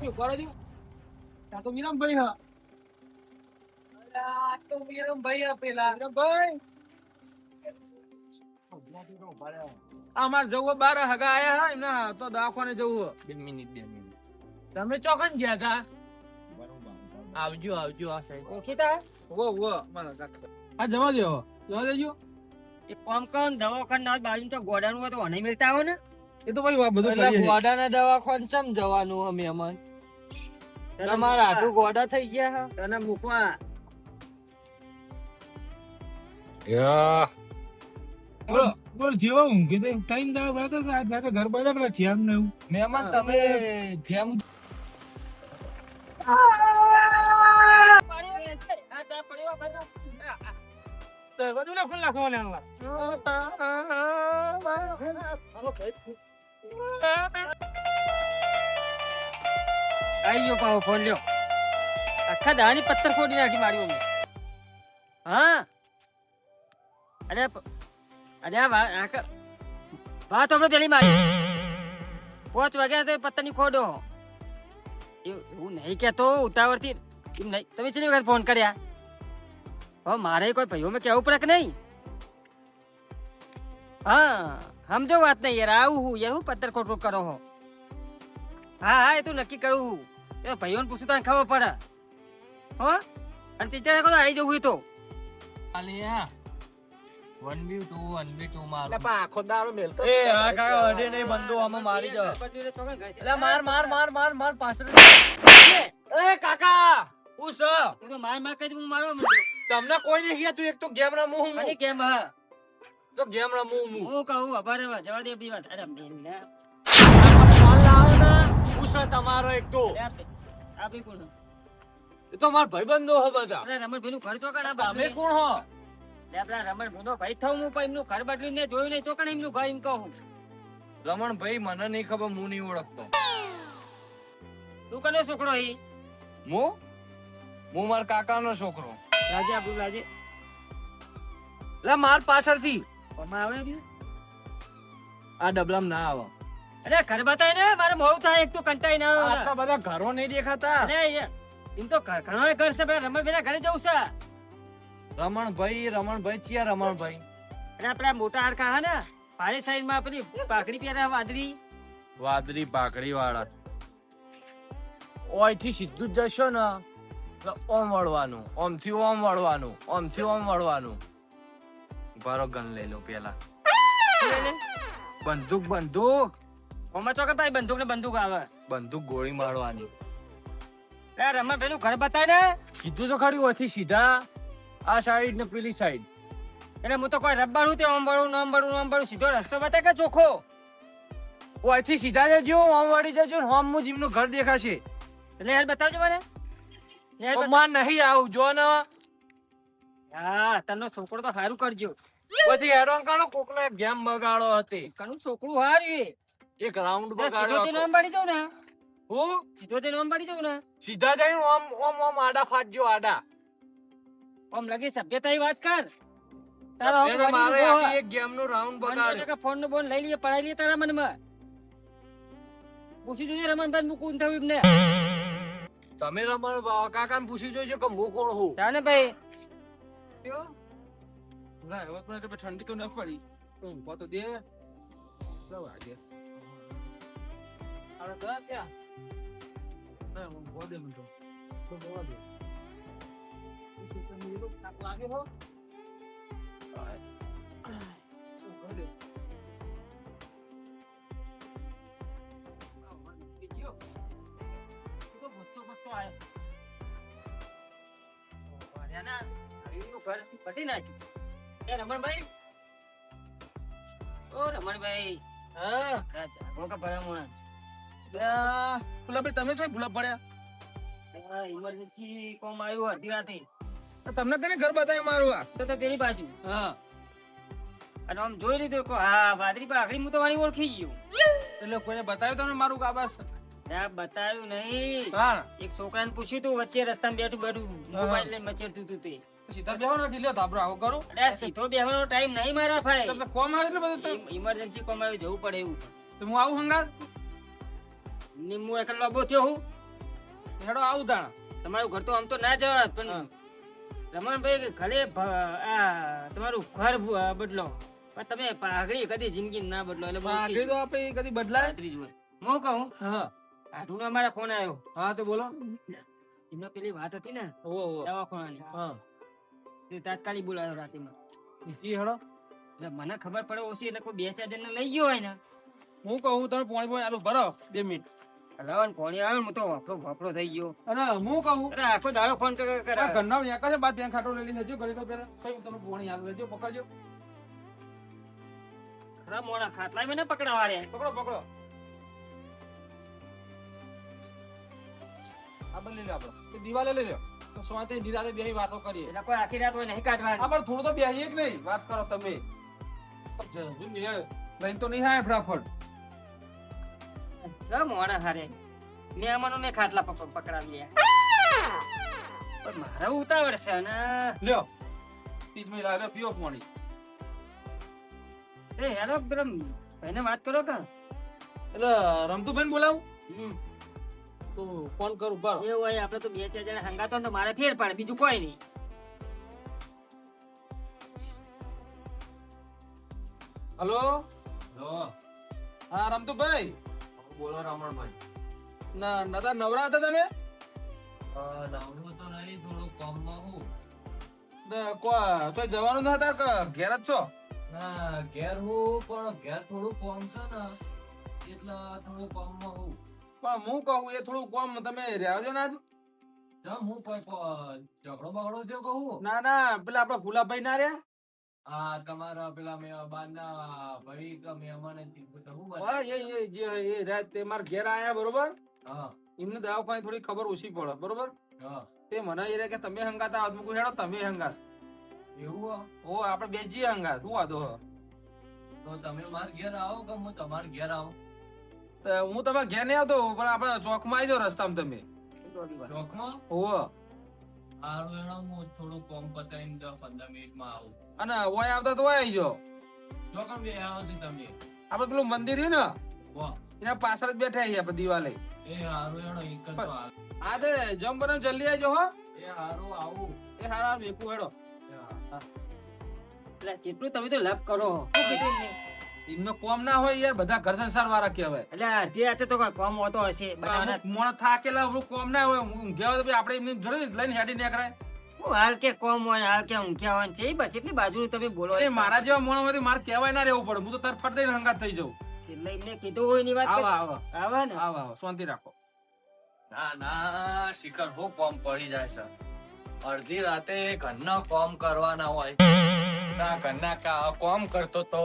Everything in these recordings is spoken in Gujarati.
શું કરો છો? ત્યાં તો મીરામભાઈ હા. અલા, આ તો મીરામભાઈ હા પેલા. મીરામભાઈ. આ મારે જવું બાર હગા આયા હા એમના તો દવાખાને જવું. 2 મિનિટ. તમે ચોકન ગયા હતા? આવજો આ સાઈડ. ઓળખીતા? વો મને કાકા. આ જવા દેજો. એક કામ કરો ને દવાખાના બાજુ તો ગોડાનું હોય તો મને મિલતા આવો ને. એ તો ભાઈ બધું એટલે ગોડાના દવાખાને ચમ જવાનું અમે અમન તમારા આટલું ગોડા થઈ ગયા હા તને મૂકવા બોલ જેવા ઊંઘે તો ત્રણ દાડા બાદ તો આજ રાતે ઘર બાજુ પેલા જેમ ને એવું મહેમાન તમે જેમ બધું ને ખુલ્લા ખોલે આવી ગયો પાવો ફોન લ્યો આખા દાની પથ્થર ફોડી નાખી મારી અમને હા અરે વાત આપણે પેલી મારી 5 વાગ્યા તો પથ્થર ની ખોડો એવું નહીં કેતો ઉતાવળથી એમ નહીં તમે છે વખત ફોન કર્યા હવે મારે કોઈ ભાઈઓ મેં કેવું પડે કે નહીં હા સમજો વાત નહીં યાર આવું હું યાર હું પથ્થર ખોટું કરો હો હા એ તો નક્કી કરું એ ભાઈઓને પૂછું તને ખબર પડે હો અને ટીચર આવી જવું તો આલિયા 1v2 મારો આખો દારો મેલતો. એ આ કાકા અડે નહીં બંદો આમાં મારી જાવ એટલે માર પાછળ એ કાકા હું છે માર કરી હું મારો તમને કોઈ નહીં ગયા તું એક તો ગેમ રમું હું અને કેમ હા તો ગેમ રમું હું હું કહું અભારે જવા દે બી વાત અરે મેં ફોન લાવો ને હું છે તમારો એક તો આપી કોણ એ તો માર ભાઈબંધો હો બધા અરે રમણભાઈ નું ઘર ચોકડા તમે કોણ હો આપડા રમણભાઈ નો ભાઈ થવું હું પણ એમનું ઘર બદલીને જોયું નહીં ચોકડ એમનું ઘર એમ કહું રમણ ભાઈ મને નહીં ખબર હું નહીં ઓળખતો તું કનો છોકરો હી હું માર કાકાનો છોકરો રાજે આપણું રાજે લે માર પાછળથી કોમાં આવે બી આ ડબલામ ના આવે અરે ઘર બતાય ને મારે મોવ થાય એક તો કંટાઈ ના આવે આટલા બધા ઘરો નહીં દેખાતા અરે એમ તો ઘણો ઘર છે પેલા રમણભાઈ ઘરે જવું છે રમણભાઈ ચિયા રમણભાઈ અને આપડા મોટા હાડકા હા ને પાણી સાઈડ માં પેલી પાઘડી પહેરા વાદળી પાકડી વાળા ઓયથી સીધું જ જશો ને તો ઓમ વળવાનું ઓમથી ઓમ વળવાનું ઓમથી ઓમ વળવાનું બારો ગન લઈ લો પેલા બંદૂક ઓમાં ચોકડ ભાઈ બંદૂક આવે બંદૂક ગોળી મારવાની એ રમણભાઈ નું ઘર બતાય ને કીધું તો ખરી ઓયથી સીધા આ સાઈડ ને પેલી સાઈડ એટલે હું તો કોઈ રબ્બારું તે ઓમ બળું સીધો રસ્તો બતાય કે ચોખ્ખો ઓયથી સીધા જજો ઓમ વળી જજો ને ઓમ મું જીમનું ઘર દેખાશે એટલે યાર બતાવજો મને માં નહીં આવું જો ને હા તનો છોકરો તો સારું કરજો પછી હેડોન કાઢો કોકનો એક ગેમ બગાડો હતી કનું છોકરું હાર્યું એક રાઉન્ડ સીધો બગાડ્યો તે નામ પાડી દઉં ને હું સીધો તે નામ પાડી દઉં ને સીધા જઈને ઓમ આડા ફાટજો આડા ઓમ લગે સભ્યતાની વાત કર તારા એને મારે આખી એક ગેમ નું રાઉન્ડ બગાડ્યો ફોન નો બોન લઈ લઈએ પડાઈ લઈએ તારા મનમાં પૂછી જોજે રમણભાઈ હું કોણ થયું એમને તમે રમણ કાકાને પૂછી જોજો કે હું કોણ હું જાને ભાઈ ના હવે તો ઠંડી તો ન પડી ઊંઘવા તો દે વાગે અરે દસ છે ના ઊંઘવા દે મને તો ઊંઘવા દે લાગે હો ઊંઘવા દે રમણભાઈ હા પેલા ભાઈ તમે શું ભૂલા પડ્યા ઇમરજન્સી કોમ આવ્યું અડધી રાતે તમને કને ઘર બતાવ્યું મારું આ તો પેલી બાજુ હા અને આમ જોઈ લીધું કે હા વાદળી પાઘડી હું તો વાળી ઓળખી ગયું એટલે કોઈને બતાવ્યું તમને મારું કાબસ ના બતાવ્યું નહીં હા એક છોકરાને પૂછ્યું તું વચ્ચે રસ્તામાં બેઠું મોબાઈલ લઈને મચેડતું તું તે સીધા બેવાનો ઢીલો ધાબરો આવો કરું અરે સીધો બેહવાનો ટાઈમ નહીં મારા ભાઈ તમને કોમ આવે એટલે બધું ઇમરજન્સી કોમ આવ્યું જવું પડે એવું તો હું આવું હંગાત ને હું એકલો લાંબો થયો હું હેડો આવું તાણ. તમારું ઘર તો આમ તો ના જવા પણ રમણભાઈ ઘરે તમારું ઘર બદલો પણ તમે પાઘડી કદી જિંદગી ના બદલો એટલે બહુ આગળ તો આપણે કદી બદલાય. ખાતરી જ હોય. હું કહું હા આઠુનો અમારા ફોન આવ્યો હા તો બોલો. એમને પેલી વાત હતી ને ઓહો ઓહો. દવાખાનાની હા તે તાત્કાલિક બોલાયો રાતીમાં ઈ હેડો. એટલે મને ખબર પડે ઓછી એટલે કોઈ 2-4 જણને લઈ ગયો હોય ને હું કહું તમે પોણી આલું ભરો 2 મિનિટ. હલાવન કોણી આવે હું તો વાપરો થઈ ગયો અને હું કહું અરે આખો દાડો ફોન કરે આ ઘરના ન્યા કરે બાદ ત્યાં ખાટો લઈ લેજો ઘરે તો પેલા કઈ તમે પોણી આલું લેજો પકડજો. ખરા મોડા ખાટલા મને પકડાવા રે પકડો પકડો. આ બન લઈ લો આપણો. એ દિવાલે લઈ લો. તો સ્વાતે દીદાતે બેહી વાતો કરીએ. એટલે કોઈ આખી રાત હોય નહીં કાઢવાની આ પણ થોડું તો બેહીએ કે નહીં વાત કરો તમે. જલ્દી લઈને તો નહીં આય ફટાફટ. છ મોડા હારે મહેમાનો ને ખાટલા પકડાવી પણ મારે ઉતાવળ છે ને લ્યો 30 મિનિટ લ્યો પીઓ પાણી. એ હેલો પેલો ભાઈને વાત કરો કે એટલે રમતુબેન બોલાવું હમ. તો ફોન કરું બરો. એવું હોય આપણે તો 2-4 જણા હંગાતો ને તો મારે ફેર પડે બીજું કોઈ નહીં હલો હા રમતુભાઈ બોલો રમણભાઈ. ના નતા નવરા હતા તમે નવરો તો નહીં, થોડું કામમાં હું. તો જવાનું ના હતા કે ઘેર જ છો? ના ઘેર હું પણ ઘેર થોડું કામ છે ને એટલે થોડું કામમાં હું. પણ હું કહું એ થોડું કોમ તમે રહેવા દો ને આજ. જમ હું કોઈ ઝઘડો બગડો થયો કહું. ના ના પેલા આપડા ગુલાબભાઈ ના રહ્યા આ તમારા પેલા બારના ભાઈ કે મહેમાન હું હા, એ રાત તે મારા ઘેર આયા બરોબર. હા એમને દવાખાને થોડી ખબર ઓછી પડે બરોબર. હા તે મને એ કે તમે હંગાત આવો મૂકું હેડો તમે હંગાત. એવું હો? ઓ આપણે બે જઈએ હંગાત શું વાંધો હે? તો તમે મારા ઘેર આવો કે હું તમારા ઘેર આવું? તો હું તમારા ઘેર નહીં આવતો પણ આપણે ચોકમાં આવી જાઓ રસ્તામાં તમે. ચોકમાં ઓહો સારું એનો હું થોડું કામ પતાવીને 10-15 મિનિટમાં આવું. અને ઓય આવતા તો ઓય આવી જાઓ. ચોકમ બે આવો છો તમે? આપણે પેલું મંદિર રહ્યું ને વાહ એના પાછળ જ બેઠા છીએ આપણે દિવાલે. એ હારું એનો એક જ તો હારું. હા તે જમ બને જલ્દી આવી જાઓ હો. એ હારું આવું. એ હારા વેકું હેડો. એટલે જેટલું તમે તો લપ કરો શું કીધું એમને? એમનો કોમ ના હોય યાર બધા ઘર સંસાર વાળા કહેવાય. એટલે અડધી રાતે તો કોઈ કામ હોતો હશે બધાના. અમુક મોણ થાકેલા આપણું કોમ ના હોય ઊંઘ્યા હોય તો આપણે એમને જરૂર લઈને હેડી નીકળાય. હું હાલ કે કોમ હોય હાલ કે ઊંઘ્યા હોય છે બસ એટલી બાજુ તમે બોલો અરે મારા જેવા મોણ માંથી મારે કહેવાય ના રહેવું પડે. હું તો તાર ફટ દઈને હંગાત થઈ જાઉં. છેલ્લે એમને કીધું હોય ની વાત આવા આવા આવા ને આવા આવા શાંતિ રાખો. ના ના શિખર હું કોમ પડી જાય છે. અડધી રાતે ઘરના કોમ કરવાના હોય ના ઘરના કોમ કરતો તો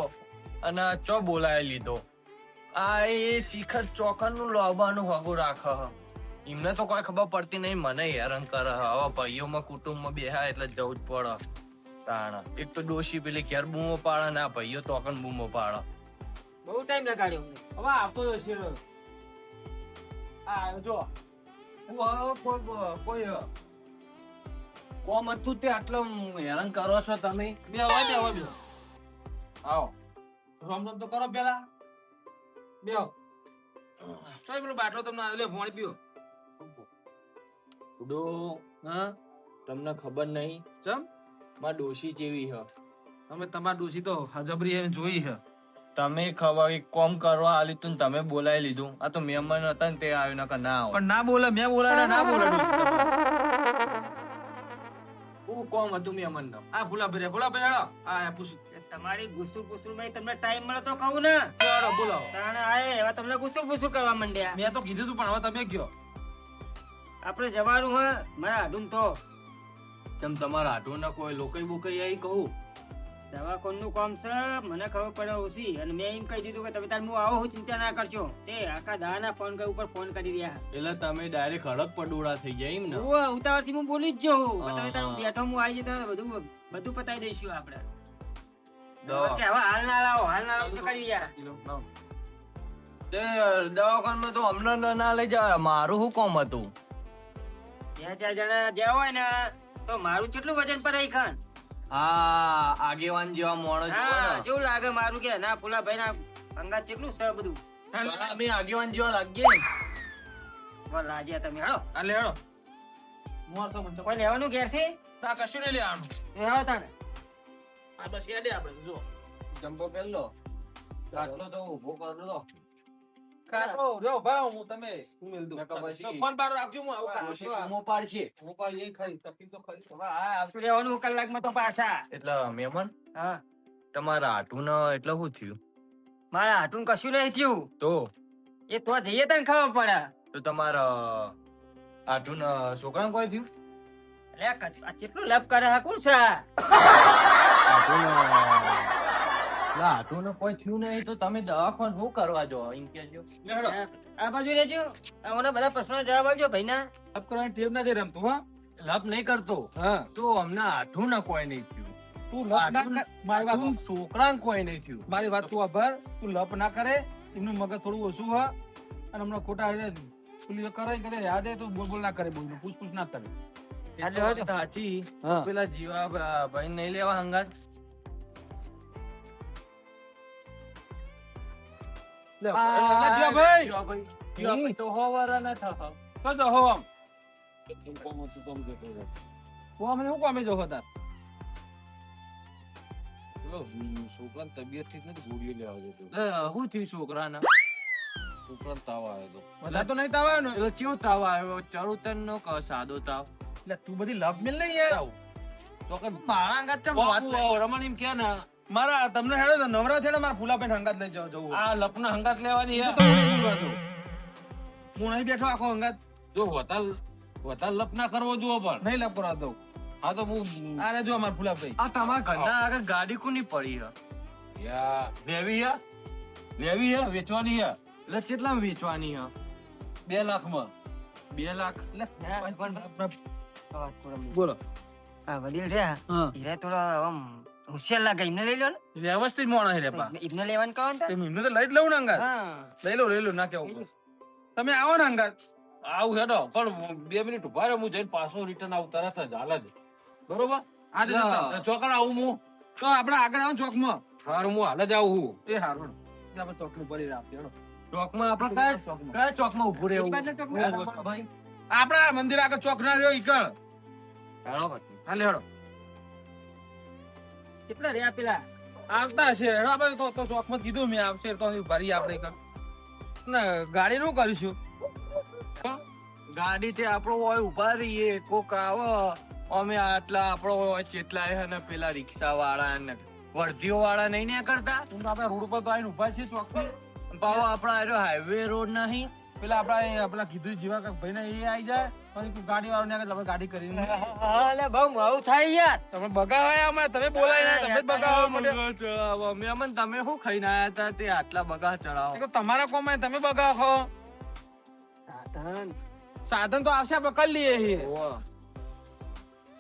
અને ચો બોલાવી લીધો. આ એ શિખર ચોકન નું લોબાનું હગું રાખે હ. એમને તો કોઈ ખબર પડતી નહીં, મને હેરાન કરે હ. હવે ભાઈઓમાં કુટુંબમાં બેહા એટલે જવું જ પડે તાણ. એક તો ડોશી પેલી ઘેર બૂમો પાડે ને આ ભાઈઓ ચોકન બૂમો પાડે. બહુ ટાઈમ લગાડ્યો હવે આવતો જશે. હા જો કોઈ કોમ હતું તે આટલો હેરાન કરો છો તમે. બે હોય બે હોય બે આવો રમ તો કરો પેલા બે ચાલ પેલો બાટલો તમને લે પાણી પીઓ. ડો હા તમને ખબર નહીં ચમ માં ડોશી જેવી હ. તમે તમાર દોષી તો હજબરી એમ જોઈ છે. તમે ખબર કોમ કરવા આલી તું તમે બોલાવી લીધું. આ તો મહેમાન હતા ને તે આવ્યો ના ના આવો. પણ ના બોલે મેં બોલાડે ના બોલે હું કોમ હતું મહેમાન નો. આ ભૂલા ભાઈ હેડો આ પૂછું તમારી ગુસુર પુસુર માં તમને ટાઈમ મળે તો કહું ને હેડો બોલાવો. તાણે આય એવા તમને ગુસુર પુસુર કરવા માંડ્યા. મેં તો કીધું તું પણ હવે તમે કયો. આપણે જવાનું હોય મારા હાડું તો જેમ તમારા આટો ના કોઈ લોકો બોકઈ આવી કહું દવાખાનું કામ છે મને ખબર પડે ઓછી અને મેં એમ કહી દીધું કે તમે તાર હું આવો હું ચિંતા ના કરજો. તે આખા દાના ફોન ઉપર ફોન કરી રહ્યા. એટલે તમે ડાયરેક્ટ હડક પડોળા થઈ ગયા એમ ને? હું ઉતાવળથી હું બોલી જ જાઉં. તમે તાર હું બેઠો હું આવી જતો બધું પતાવી દઈશું આપણે. કે હવે હાલ ના લાવો તો કરી રહ્યા. તે દવાખાનામાં તો અમને ના લઈ જાય. મારું શું કોમ હતું? 2-4 જણા જ્યાં હોય ને તો મારું કેટલું વજન પર રહી ખાન. હા આગેવાન જેવા મોણસ હા કેવું લાગે મારું કે ના ફૂલા ભાઈ ના અંગાત કેટલું છે બધું. અમે આગેવાન જેવા લાગીએ. બોલ લાજ્યા તમે હેડો આ લે હેડો હું આ તો મને તો કોઈ લેવાનું ઘેરથી આ કશું નહીં લેવાનું એ હેડો તાને આ બસ યાદ આપણે જો જમ્બો પેલો કાટલો તો ઉભો કરલો કાટલો રહ્યો ભાવ હું તમે ઉમેલ દઉં ફોન પાર રાખજો હું આવું કાટલો મો પાડશે મો પાડ એ ખરી તપી તો ખરી હવે આ આવતું રહેવાનું કલાકમાં તો પાછા એટલે મહેમાન હા તમારા હાટું એટલે શું થયું મારા હાટું કશું નહીં થયું તો એ તો જઈએ તને ખબર પડે તો તમારા હાટું છોકરા કોઈ થયું અરે આ કેટલું લપ કરે છે કોણ છે હાટું કોઈ થયું નહીં તો તમે દવાખાનું શું કરવા જો એમ કેજો લે હેડો આ બાજુ રહેજો મને બધા પ્રશ્નો જવાબ આપજો ભાઈ ના અપ કરવાની ટેવ ના જઈ રમતું હા લપ નહીં કરતો હા તો અમને હાટું કોઈ નહીં થયું તું લપ ના કર મારી વાત હાટું છોકરા કોઈ નહીં થયું મારી વાત તું આભાર તું લપ ના કરે એમનું મગજ થોડું ઓછું હ અને હમણાં ખોટા પુલી કરે યાદ તું બોલ ના કરે બોલ પૂછ ના કરે સાચી હા પેલા જીવા ભાઈ નહીં લેવા હંગાત લે ભાઈ જીવા ભાઈ તો હોવારા ના થા તો જો હો આમ હું અમને શું કામે જો હતા છોકરાની તબિયત ઠીક નથી ગોળીઓ લેવા જતો શું થયું છોકરાના છોકરાને તાવ આવ્યો હતો બધા તો નહીં તાવ આવ્યો ને એટલે ચેવો તાવ આવ્યો ચરુતન નો સાદો તાવ એટલે તું બધી લપ મિલ નહીં યાર તો કે મારા અંગાત ચમ વાત લઈ? રમણ એમ કે ને મારા તમને હેડો તો નવરા થેડે મારા ફૂલા પેન હંગાત લઈ જાવ જવું આ લપના હંગાત લેવાની હું તો નહીં બોલવા દઉં. હું નહીં બેઠો આખો હંગાત જો વતાલ લપ ના કરવો જુઓ પણ નહીં લપ કરવા દઉં હા તો હું આને જો અમારા ફૂલા ભાઈ આ તમારા ઘરના આગળ ગાડી કોની પડી લેવી વેચવાની એટલે કેટલા વેચવાની 2 લાખમાં 2 લાખ બોલો આ વડીલ રહ્યા હા હીરા થોડા આમ હોશિયાર લાગે એમને લઈ લો ને વ્યવસ્થિત મોણા હે રેપા એમને લેવાનું કહો ને એમને તો લઈ જ લઉં ને હંગાત હા લઈ લો ના કેવું તમે આવો ને હંગાત આવું હેડો પણ 2 મિનિટ ઉભા રહે હું જઈને પાછો રિટર્ન આવું તરત જ હાલ જ બરોબર આજે જતા ચોકડ આવું હું તો આપણે આગળ આવો ચોકમાં હારું હું હાલ જ આવું એ હારું આપણે ચોકનું પડી રાખીએ હેડો. ચોકમાં આપણે કયા ચોકમાં ઉભું રહેવું આપણા મંદિર આગળ ચોક ના રહ્યો ઈકળ હાલે હેડો કેટલા રહ્યા પેલા આવતા હશે હેડો આપણે તો ચોકમાં કીધું મેં આવશે તો ભરી આપણે ઈકળ ના ગાડી નું કરીશું ગાડી થી આપણો હોય ઉભા રહીએ કોક આવે અમે આટલા આપણો હોય ચેટલા હે ને પેલા રિક્ષા વાળા ને વર્ધીઓ વાળા નહીં ને કરતા આપણે રોડ ઉપર તો આવીને ઉભા છીએ ચોક પર પાવો આપડા હાઈવે રોડ નહીં પેલા આપડા કીધું જીવા કાક ભાઈ ને એ આવી જાય પછી ગાડી વાળો ને આપણે ગાડી કરીને અલે બહુ આવું થાય યાર તમે બગાવ્યા અમે તમે બોલાય ના તમે જ બગાવવા મને મેમન તમે શું ખાઈને આયા હતા તે આટલા બગા ચડાવો તમારા કોમાં તમે બગાવો સાધન તો આવશે આપણે કરી લઈએ છીએ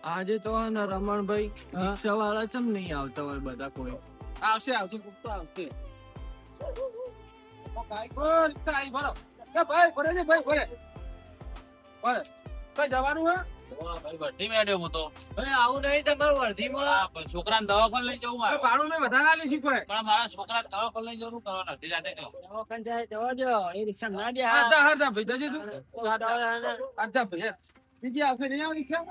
આજે તો હે ને રમણભાઈ રિક્ષા વાળા ચમ નહીં આવતા હોય બધા કોઈ આવશે કોક તો આવશે રિક્ષા આવી ભરો ભાઈ ભરે છે ભાઈ ભરે કઈ જવાનું હે વર્ધી મેડ્યો હું તો આવું નહીં તમારું વર્ધીમાં છોકરાને દવાખાને લઈ જવું મારે ભાડું મેં વધારે આલી શીખવાય પણ મારા છોકરા દવાખાને લઈ જવું કરવાના નથી જાતે કહો. દવાખાને જાય જવા દો એ રિક્ષા ના દે હા ભાઈ જજે તું અચ્છા ભાઈ બીજી આવશે નહીં આવી રિક્ષા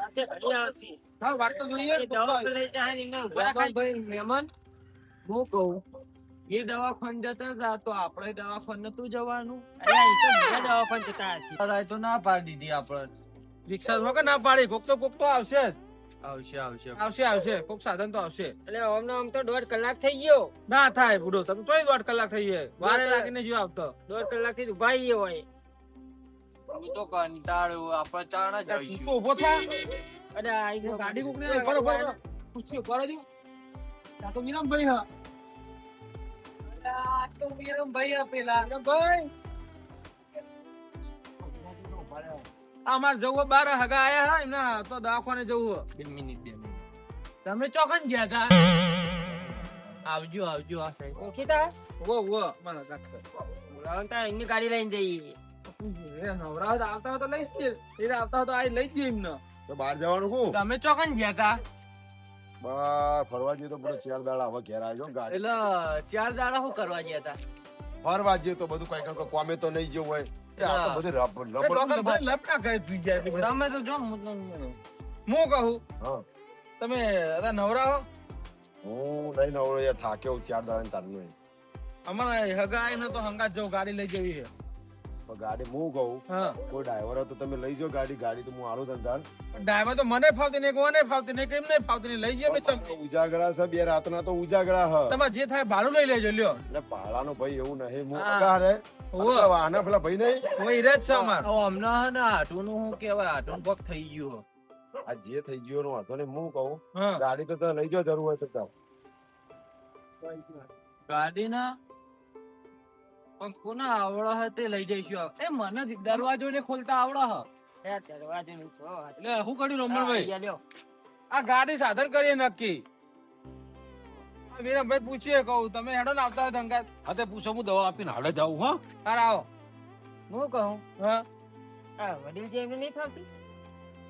હા વાત તો જોઈએ મહેમાન હું કહું એ દવાખાને જતા હતા તો આપણે દવાખાને નતું જવાનું તો ના પાડી દીધી આપણે રિક્ષા તો કે ના પાડી કોક તો આવશે જ. આવશે કોક સાધન તો આવશે એટલે આમ તો 1.5 કલાક થઈ ગયો ના થાય બુડો તમે 1.5 કલાક થઈ જાય વારે લાગીને જીવ આવતો 1.5 કલાક થી ઉભા રહીએ હોય હું તો કંટાળ્યો આપણે ચાણ જ તું આવીશું તો ઉભો થા અરે આ ગાડી કોક ને બરોબર પૂછ્યો બરોબર તા તો વિરમભાઈ હા અમાર જવું બાર હગા આયા હા એમના તો દવાખાને જવું 2 મિનિટ તમે ચોકન ગયા હતા આવજો આ સાઈડ ઓળખીતા વો મારા કાકા બોલાવતા એમની ગાડી લઈને જઈએ નવરા આવતા હોય તો લઈ જઈએ એ આવતા હોય તો આ લઈ જઈએ એમને તો બહાર જવાનું કુ તમે ચોકન ગયા હતા બા ફરવા જઈએ તો બધો 4 દાડા હવે ઘેર આવ્યો ગાડી એટલે 4 દાડા શું કરવા ગયા હતા ફરવા જઈએ તો બધું કઈ કોમે તો નહીં જેવું હોય આ તો બધું લપડા કરે તું જાય એટલે બધા. તમે તો જો હું કહું હા તમે અત્યારે નવરા હો હું નહીં નવરો યાર થાક્યો 4 દાડા ચાલુ અમારા હગા એમને તો હંગાત જવું ગાડી લઈ જવી છે. ગાડી હું કહું હા કોઈ ડ્રાઈવર હોય તો તમે લઈ જાઓ ગાડી તો હું આલો ધંધા ડ્રાઈવર તો મને ફાવતી નહીં કોને ફાવતી નહીં કેમ નહીં ફાવતી નહીં લઈ જઈએ અમે ચમ. ઉજાગરા છે 2 રાતના તો ઉજાગરા હ તમારે જે થાય ભાડું લઈ લેજો લ્યો. એટલે પાળાનો ભાઈ એવું નહીં હું હા. અગા રે ઓહો. આના પેલા ભાઈ નહીં કોઈ રે જ છે અમાર. હમણાં હે ને આટુનું શું કહેવાય આટુનું પગ થઈ ગયું આ જે થઈ ગયો નો વાંધો નહીં હું કહું હા ગાડી તો તમે લઈ જાઓ જરૂર હોય તો જાઓ ગાડી ના પણ કોના આવડે હે તે લઈ જઈશું એ મને દરવાજો ને ખોલતા આવડે હે એ દરવાજાનું છો. એટલે શું કર્યું રમણભાઈ આ લ્યો. આ ગાડી સાધન કરીએ નક્કી આ વીરમભાઈ પૂછીએ કહું તમે હેડો ને આવતા હોય તો હંગાત. હા તે પૂછો હું દવા આપીને હાડે જાઉં હા હાર આવો હું કહું હા આ વડીલ જે એમને નહીં ફાવતી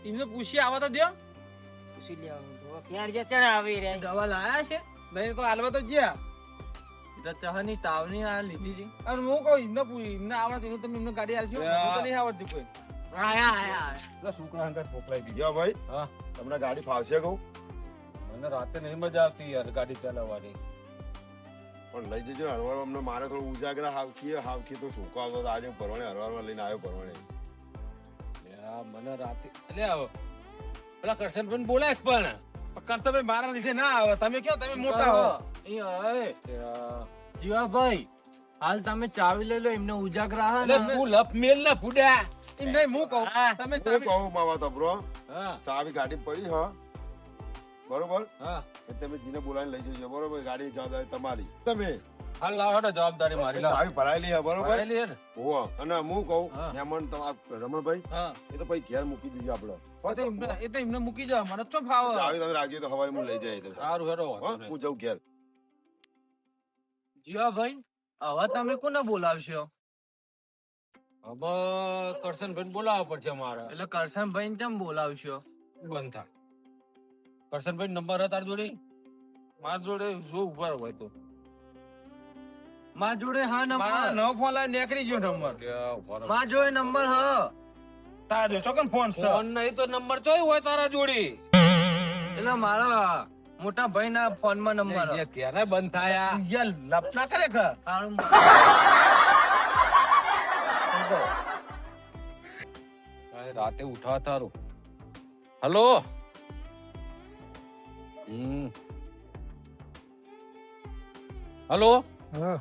એમને પૂછીએ આવો તો દ્યો પૂછી લેવાનું તો ક્યાં જે ચણ આવી રહ્યા દવા લાયા છે નહીં તો હાલવા તો જ્યાં ચહાની તાવની આ લીધી છે અને હું કહું એમને આવડતું હોય તો તમે એમને ગાડી આલજો મને તો નહીં આવડતી કોઈ. પેલા છોકરા અંદર મોકલાઈ દીધી યો ભાઈ હા. તમને ગાડી ફાવશે કહું મને રાતે નહીં મજા આવતી યાર ગાડી ચલાવવાની પણ લઈ જજો હરવાર અમને મારે થોડું ઉજાગરા હાવખી તો છોકરો આવતો હતો. આજે પરવાણે હરવારમાં લઈને આવ્યો પરવાણે યા, મને રાતે એટલે આવો પેલા કરશન પણ બોલાય પણ કરતભાઈ મારા લીધે ના આવે તમે કયો તમે મોટા હો. એ જીવાભાઈ હાલ તમે ચાવી લઈ લો એમને ઉજાગરા હે એટલે ને તું લપ મેલ ના ફૂડ્યા એમ નહીં હું કહું તમે હું ચાવી- કહું માવા તો બ્રો હા ચાવી ગાડી પડી હ બરોબર હા એટલે તમે જીને બોલાવીને લઈ જજો બરોબર ગાડી જવાબદારી તમારી તમે હાલ લાવો હેડો જવાબદારી મારી લાવો ચાવી ભરાયેલી હે બરોબર ભરાયેલી હે ને? હોવ. અને હું કહું હા. મહેમાન તમારા રમણભાઈ હા એ તો પછી ઘેર મૂકી દીજો આપડે એ તો એમને મૂકી જાવ મને તો ફાવે. ચાવી તમે રાખજો તો હવારે હું લઈ જાય તો સારું હેડો હો, વાંધો નહીં. હું જઉં ઘેર જીવાભાઈ હવે તમે કોને બોલાવશો હવે કરશનભાઈ બોલાવવા પડશે મારે એટલે કરશનભાઈ ને કેમ બોલાવશો બંધ થાય કરશનભાઈ નંબર હતા તાર જોડે મારા જોડે જો ઉભા હોય તો માર જોડે હા મારા નંબર નવો ફોન લાવી નીકળી ગયો નંબર માર જોડે નંબર હ તારા જો ચોકન ફોન છે. ફોન નહીં તો નંબર ચોય હોય તારા જોડે એટલે મારા મોટા ભાઈ ના ફોન માં નંબર એ ક્યારે બંધ થયા યાર લપ ના કરે ખર. રાતે ઉઠા તારું હલો હલો હા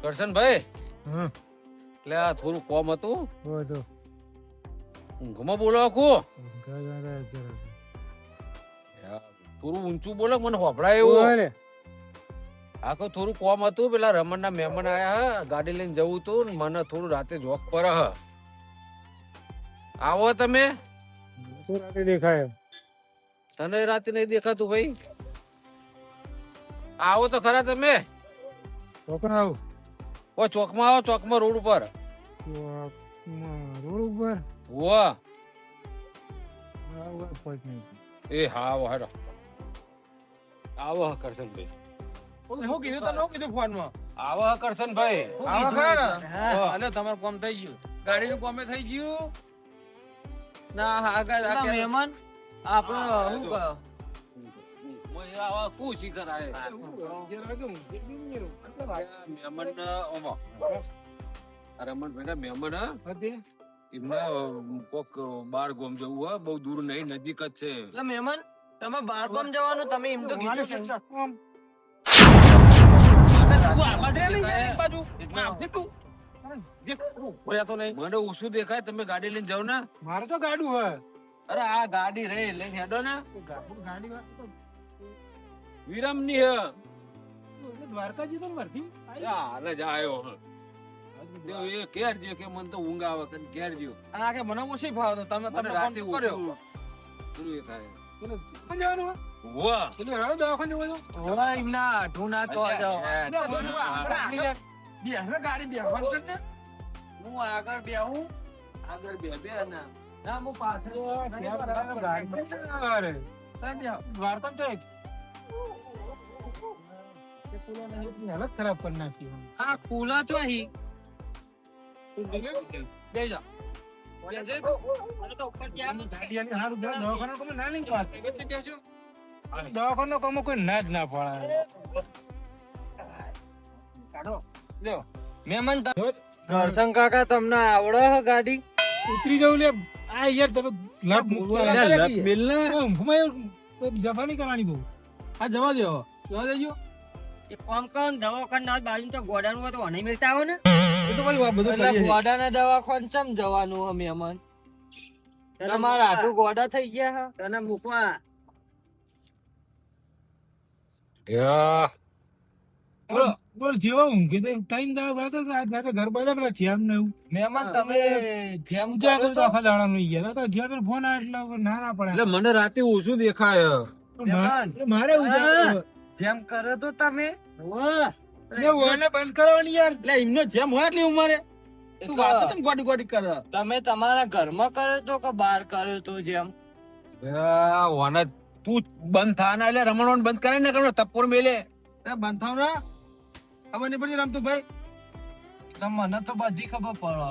કરશનભાઈ હા એટલે આ થોડું કોમ હતું હો તો ઊંઘમાં બોલો આખું ગાય થોડું ઊંચું બોલો મને હોભળાય એવું આખો થોડું કોમ હતું પેલા રમણ ના મહેમાન આયા હે ગાડી લઈને જવું હતું ને મને થોડું રાતે જોક પર હ આવો તમે તો રાતે દેખાય તને રાતે નહીં દેખાતું ભાઈ આવો તો ખરા તમે ચોકન આવું ઓ ચોકમાં આવો ચોકમાં રોડ ઉપર રોડ ઉપર વાહ પહોંચ નહીં એ હા આવો હેડો આવો હ કરશનભાઈ હું કીધું તને હું કીધું ફોન માં આવો હ કરશનભાઈ આવા ખરા ને? હા. અલે તમારું કામ થઈ ગયું ગાડીનું કામે થઈ ગયું ના હા મહેમાન આપડે શું કહો આવા પૂછી કરાય મહેમાન ઓમો રમણભાઈ ના મહેમાન એમને કોક બાર ગોમ જવું હોય બહુ દૂર નહીં નજીક જ છે એટલે મહેમાન તમે બાર ગામ જવાનું તમે એમ તો કીધું છે. મને ઓછું દેખાય તમે ગાડી લઈને જાવ ને મારે તો ગાડું હોય અરે આ ગાડી રે લઈને હેડો ને ગાડી વિરમ ની હે દ્વારકાજી તો વર્તી હાલ જ આવ્યો એ ઘેર જ્યો કે મને તો ઊંઘ આવે કે ઘેર જ્યો મને ઓછી ભાવ તો તમે મને રાતે કર્યો ઓછું પેલું એ થાય જવાનું વાહ એટલે હવે દવાખાને જવાનું હવે એમના આઠું ના તો જાઓ. ગાડી બેસવાનું ને હું આગળ બેહું આગળ બે બે ના ના હું પાછળ દ્વારકા તો હાલત ખરાબ કરી નાખી આ ખુલા છો અહીં જઈ જાઓ મને તો ઉપર ગયા ગાડી હારું દવાખાના કોમે ના નહીં પાડે દવાખાના કોમે કોઈ ના જ ના પાડે કાઢો લ્યો મહેમાન કરશન કાકા તમને આવડે હે ગાડી ઉતરી જવું લે આ યાર તમે લપ મૂકવા ઊંઘમાં જફાની કરવાની બહુ આ જવા દો જવા દેજો એક કામ કરો ને દવાખાના બાજુ તો ગોડાનું હોય તો મને મિલતા આવો ને એ તો પછી બધું ગોડાના દવાખાને ચમ જવાનું હે મહેમાન તમારા આટલું ગોડા થઈ ગયા હે તને મૂકવા બોલ જેવા ઊંઘે તો ત્રણ દાડા બાદ આજ રાતે ઘર બધા પેલા જેમ ને એવું મહેમાન તમે જેમ ઉજા કરું તો આખા દાડા નું ગયા તો જ્યાં ફોન આવે એટલે ના ના પડે એટલે મને રાતે ઓછું દેખાય મારે ઉજા જેમ કરે તો તમે ઓને બંધ કરવાની યાર એટલે એમનો જેમ હોય એટલી ઉંમરે તું વાતો કેમ ગોડી ગોડી કરે તમે તમારા ઘરમાં કરે તો કે બહાર કરે તો જેમ ઓને તું બંધ થા ના એટલે રમણવાનું બંધ કરે ને કરો તપોર મેલે બંધ થાવ ના ખબર નહીં પડતી રમતું ભાઈ મને તો બધી ખબર પડે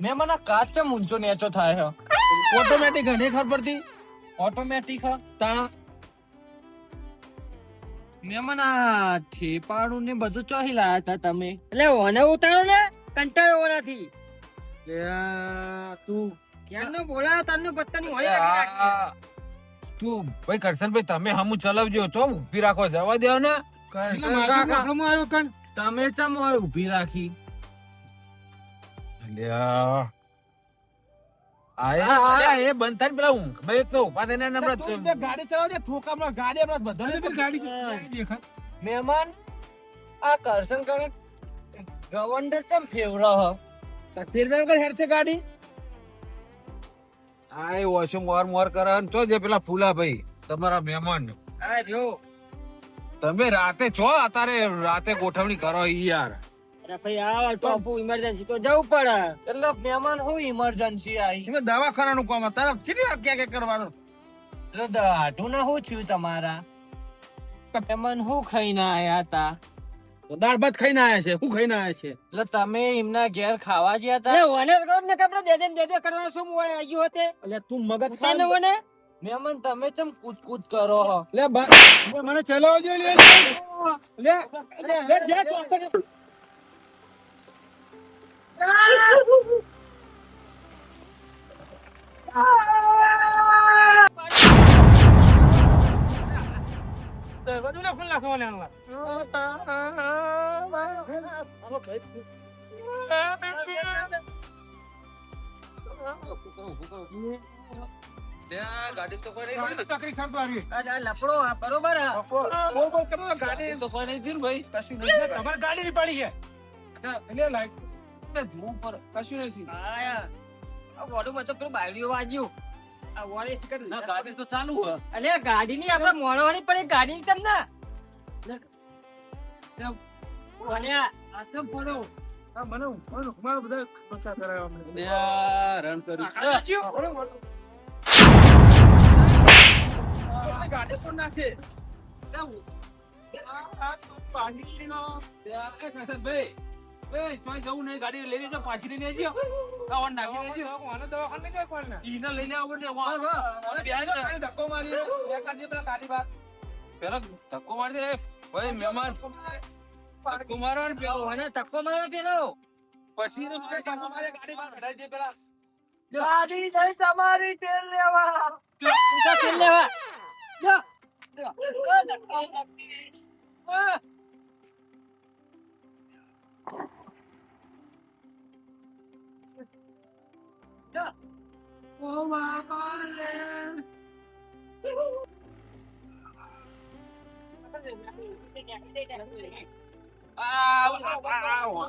મેં મને કાચ ચમ ઊંચો નેચો થાય છે ઓટોમેટિક ઘણી ખબર પડતી ઓટોમેટિક તાણા મેં મને આ થેપાડું ને બધું ચોહી લાયા હતા તમે એટલે ઓને ઉતારો ને કંટાળો ઓનાથી તું ક્યારનો બોલાયો તને પત્તાની હોય રાખી તું ભાઈ કરશનભાઈ તમે હમું ચલાવજો છો ઉભી રાખો જવા દેવો ને તમે ચમ હોય ઉભી રાખી એ બંધ થાય ને પેલા ઊંઘ ભાઈ તો ઉભા થઈને એને હમણાં ગાડી ચલાવ દે ઠોકા ગાડી હમણાં બધા ગાડી દેખાય મહેમાન આ કરશન કાકા ગવંડર ચમ ફેવરો હ ફેરવેલ કર હેડ છે ગાડી આ એ વોશિંગ મોર કરે ને તો જે પેલા ફૂલા ભાઈ તમારા મહેમાન આ જો તમે રાતે છો અત્યારે રાતે ગોઠવણી કરો ઈ યાર અરે ભાઈ આ ટોપુ ઇમરજન્સી તો જવું પડે એટલે મહેમાન હું ઇમરજન્સી આવી એમાં દવાખાનાનું કામ તારા કેટલી વાર ક્યાં ક્યાં કરવાનું એટલે દાઢું ના શું થયું તમારા મહેમાન હું ખાઈને આયા હતા દાળ ભાત ખાઈને આયા છે શું ખાઈને આયા છે એટલે તમે એમના ઘેર ખાવા ગયા હતા અરે ઓને કહો ને કે આપણે દે દે કરવાનો શું હોય આવ્યો હોતે એટલે તું મગજ તને ઓને મહેમાન તમે ચમ કૂદ કરો હો લે મને ચલાવજો લે લે લે જા તો દરવાજો ના ખુલ્લા ખોવાના ગાડી તો કોઈ ચકરી ખંપારી આ લફડો આ બરોબર આ બોલ બોલ કરો ગાડી તો કોઈ નહીં ભાઈ કશું નહીં તમારી ગાડી ની પડી છે એટલે લાઈક ધૂમ પર કશું નથી આયા આ બોડું મત પેલું બાયડીઓ વાગ્યું આ વોલે સિકર ના ગાડી તો ચાલુ હ અલે ગાડી ની આપણે મોણવાની પણ ગાડી ની તમને ઓને આ તો પડો આ મને મારો બધા બચા કરાયો અમને રન કરી ગાડી પણ નાખે જવું નહીં ગાડી લઈ લેજો પાછી લઈને આવજો કાવડ નાખી લેજો આનો દવાખાને કઈ કોણ ના ઈને લઈને આવો ને ધક્કો મારી પેલા ગાડી બાર પેલા ધક્કો મારી દે ભાઈ મહેમાન ધક્કો મારો ને પેલો ઓને તક્કો મારો પેલો પછી ને ધક્કો મારે ગાડી બાર કઢાઈ દે પેલા ગાડી જઈ તમારી તેલ લેવા ઊંચા તેલ લેવા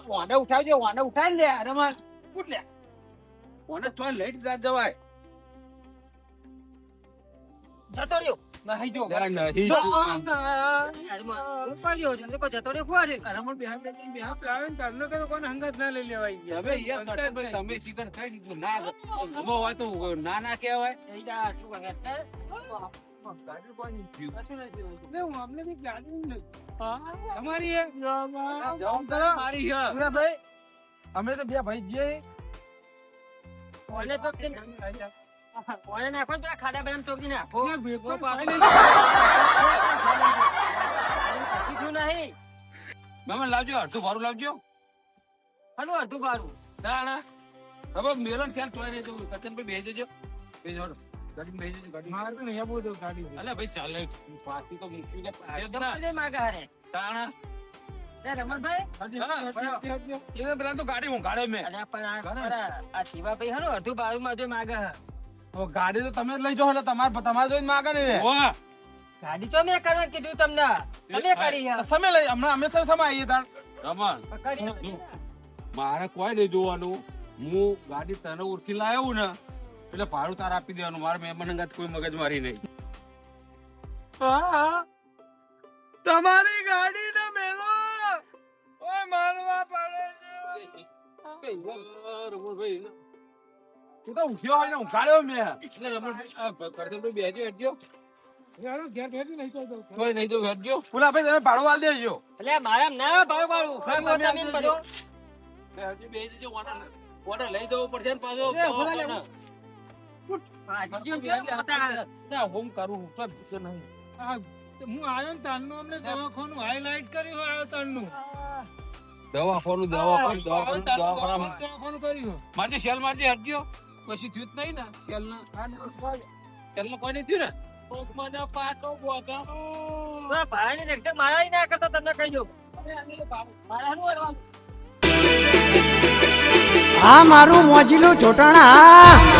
વાંડા ઉઠાવજો વાંડા ઉઠાવી લે રમણ ઉઠ લે વાંડા તો લઈ જવાય જતો રહ્યો નહીં જો નહીં ઉપાડ્યો છે કોઈ જતો રહ્યો ખોવાડે રમણ બેહાર દે બેહાર આવે ને તમને કઈ કોને હંગાત ના લઈ લેવાય ગયા હવે યાર ભાઈ તમે શિકાર થઈ દીધું ના ઉભો હોય તો ના ના કહેવાય શું ગાડી કોની થયું? એટલે હું અમને બી ગાડી નથી. અમારી એ જવાબદારી મારી છે. ભાઈ અમે તો બે ભાઈ જઈએ ઓલે તો ઓલે નાખો તો આ ખાડા બનામ ચોકી નાખો ભેગો શીખ્યું નહીં મહેમાન લાવજો, અડધું ભાડું લાવજો. હલો અડધું ભાડું ના ના હવે મેલન ખ્યાલ તોય નહીં જવું. કતનભાઈ બેસી જજો. બેસી જાઓ. ગાડીમાં બેસી જજો, ગાડીમાં. મારે તો નહીં આપવું તો ગાડી છે. અલ્યા ભાઈ ચાલે પાછી તો મૂકીને પાડ્યો જ ના. ગમે તે માગે હારે તાણા. લે રમણભાઈ પેલા તો ગાડી હું ગાડે મેં અરે પણ આ શિવાભાઈ હલો અડધું ભાડું માં જો માગે હે. હવે ગાડી તો તમે જ લઈ જાઓ એટલે તમારે જોઈને માગે ને વાહ. ગાડી તો મેં કરવા કીધું તમને તમે કરી હે સમય લઈ હમણાં અમે તો સમય આવીએ તાર રમણ, કરી મારે કોઈ નહીં જોવાનું. હું ગાડી તને ઓળખી લાવ્યો ને એટલે ભાડું તાર આપી દેવાનું. મારે મહેમાન અંગાત કોઈ મગજ મારી નહીં. તમારી ગાડી ને મેલો ઓય મારવા પડે છે રમણભાઈ તું તો ઉઠ્યો હોય ને ઉઘાડ્યો મેં એટલે રમણભાઈ કરતનભાઈ બેસજો, હેઠજો. યારો ઘેર બેઠી નહીં તો દઉં. કોઈ નહીં તો હેઠજો. પુલા ભાઈ તમે ભાડું આલ દેજો એટલે મારા ના ભાડું તમે તમે બધો હેઠજો, બેસી જજો. ઓને લઈ જવું પડશે ને પાછો. હું કરું નહીં આ હું આવ્યો ને તારનું અમને દવાખાનું હાઇલાઇટ કર્યું આવ્યો તારનું દવાખાનું દવાખાનું કર્યું મારજે શેલ મારજે, હેઠજો. કશું થયું જ નહીં ને શેલ ને કોઈ નહીં થયું ને. ભાડાની રેક્ટર મારા ના કરતા તમને કહી દઉં આ મારું મોજીલું ચોટાણા